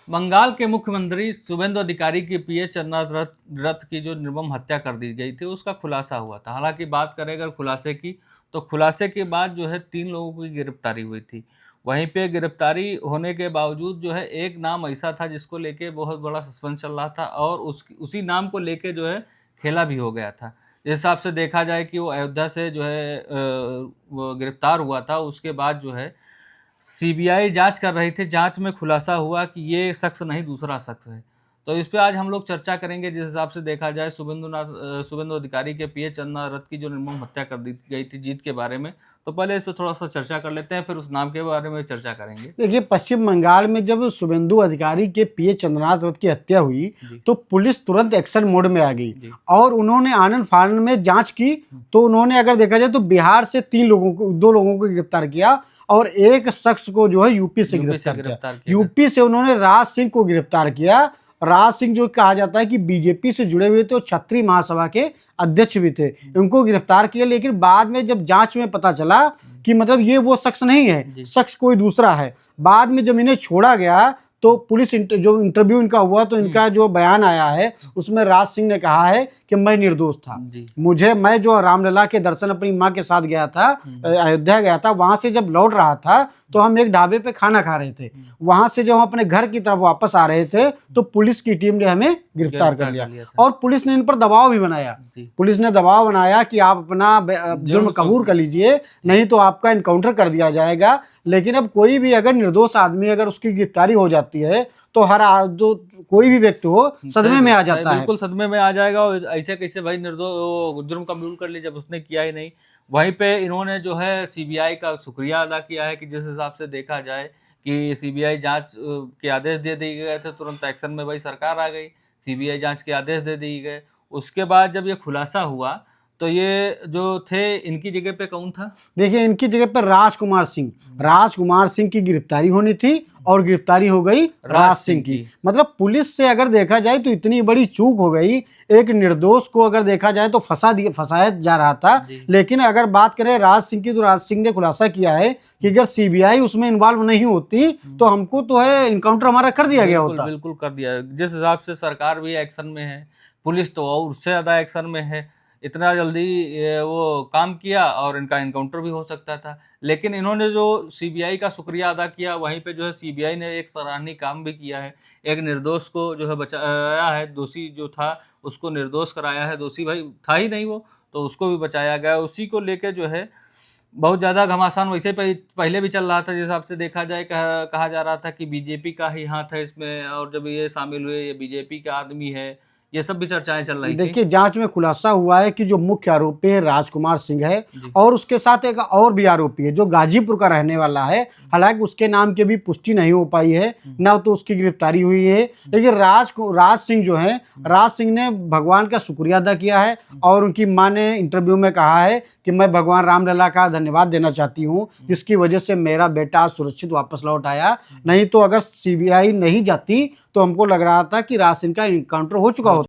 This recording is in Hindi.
बंगाल के मुख्यमंत्री शुभेंदु अधिकारी की पीए चंद्रनाथ रथ की जो निर्मम हत्या कर दी गई थी उसका खुलासा हुआ था। हालांकि बात करें अगर खुलासे की, तो खुलासे के बाद जो है 3 लोगों की गिरफ्तारी हुई थी। वहीं पे गिरफ्तारी होने के बावजूद जो है एक नाम ऐसा था जिसको लेके बहुत बड़ा सस्पेंस चल रहा था और उसी नाम को लेके जो है खेला भी हो गया था। जिस हिसाब से देखा जाए कि वो अयोध्या से जो है वो गिरफ्तार हुआ था, उसके बाद जो है सीबीआई जांच कर रही थी। जांच में खुलासा हुआ कि ये शख्स नहीं, दूसरा शख्स है। तो इस पे आज हम लोग चर्चा करेंगे। जिस हिसाब से देखा जाए शुभेंदु अधिकारी के पीए चंद्रनाथ रथ की जो निर्मम हत्या कर दी गई थी जीत के बारे में, तो पहले इस पर थोड़ा सा चर्चा कर लेते हैं, फिर उस नाम के बारे में चर्चा करेंगे। देखिए, पश्चिम बंगाल में जब शुभेंदु अधिकारी के पीए चंद्रनाथ रथ की हत्या हुई तो पुलिस तुरंत एक्शन मोड में आ गई और उन्होंने आनन फानन में जांच की। तो उन्होंने अगर देखा जाए तो बिहार से 2 लोगों को गिरफ्तार किया और एक शख्स को जो है यूपी से गिरफ्तार किया। यूपी से उन्होंने राज सिंह को गिरफ्तार किया। राज सिंह जो कहा जाता है कि बीजेपी से जुड़े हुए थे और क्षत्रिय महासभा के अध्यक्ष भी थे, उनको गिरफ्तार किया। लेकिन बाद में जब जांच में पता चला कि मतलब ये वो शख्स नहीं है, शख्स कोई दूसरा है। बाद में जब इन्हें छोड़ा गया तो पुलिस जो इंटरव्यू इनका हुआ तो इनका जो बयान आया है उसमें राज सिंह ने कहा है कि मैं निर्दोष था। मैं जो रामलला के दर्शन अपनी माँ के साथ गया था, अयोध्या गया था, वहां से जब लौट रहा था तो हम एक ढाबे पे खाना खा रहे थे। वहां से जब हम अपने घर की तरफ वापस आ रहे थे तो पुलिस की टीम ने हमें गिरफ्तार कर लिया और पुलिस ने इन पर दबाव भी बनाया। पुलिस ने दबाव बनाया कि आप अपना जुर्म कबूल कर लीजिए, नहीं तो आपका इनकाउंटर कर दिया जाएगा। लेकिन अब कोई भी अगर निर्दोष आदमी अगर उसकी गिरफ्तारी हो जाती है तो जो कोई भी व्यक्ति हो सदमे में आ जाता है। बिल्कुल सदमे में आ जाएगा। और ऐसे कैसे भाई निर्दोष जुर्म कबूल कर ली जब उसने किया ही नहीं। वहीं पे इन्होंने जो है सीबीआई का शुक्रिया अदा किया है कि जिस हिसाब से देखा जाए कि सीबीआई जांच के आदेश दे दिए गए थे, तुरंत एक्शन में भाई सरकार आ गई, सीबीआई जांच के आदेश दे दिए गए। उसके बाद जब ये खुलासा हुआ तो ये जो थे इनकी जगह पे कौन था? देखिए, इनकी जगह पर राजकुमार सिंह की गिरफ्तारी होनी थी और गिरफ्तारी हो गई राज सिंह की। मतलब पुलिस से अगर देखा जाए तो इतनी बड़ी चूक हो गई। एक निर्दोष को अगर देखा जाए तो फंसाया जा रहा था। लेकिन अगर बात करें राज सिंह की तो राज सिंह ने खुलासा किया है कि अगर सीबीआई उसमें इन्वॉल्व नहीं होती तो हमको तो है इनकाउंटर हमारा कर दिया गया होता। बिल्कुल कर दिया। जिस हिसाब से सरकार भी एक्शन में है, पुलिस तो और उससे ज्यादा एक्शन में है। इतना जल्दी वो काम किया और इनका इनकाउंटर भी हो सकता था। लेकिन इन्होंने जो सीबीआई का शुक्रिया अदा किया, वहीं पे जो है सीबीआई ने एक सराहनीय काम भी किया है। एक निर्दोष को जो है बचाया है, दोषी जो था उसको निर्दोष कराया है। दोषी भाई था ही नहीं वो, तो उसको भी बचाया गया। उसी को लेके जो है बहुत ज़्यादा घमासान वैसे पहले भी चल रहा था। जिस हिसाब से देखा जाए कहा जा रहा था कि बीजेपी का ही हाथ है इसमें, और जब ये शामिल हुए ये बीजेपी का आदमी है, ये सब भी चर्चाएं चल रही थी। देखिए, जांच में खुलासा हुआ है कि जो मुख्य आरोपी है राजकुमार सिंह है और उसके साथ एक और भी आरोपी है जो गाजीपुर का रहने वाला है। हालांकि उसके नाम की भी पुष्टि नहीं हो पाई है, ना तो उसकी गिरफ्तारी हुई है। लेकिन राज सिंह जो है, राज सिंह ने भगवान का शुक्रिया अदा किया है और उनकी मां ने इंटरव्यू में कहा है कि मैं भगवान रामलला का धन्यवाद देना चाहती हूँ जिसकी वजह से मेरा बेटा सुरक्षित वापस लौट आया। नहीं तो अगर सीबीआई नहीं जाती तो हमको लग रहा था कि राज सिंह का इनकाउंटर हो चुका होता।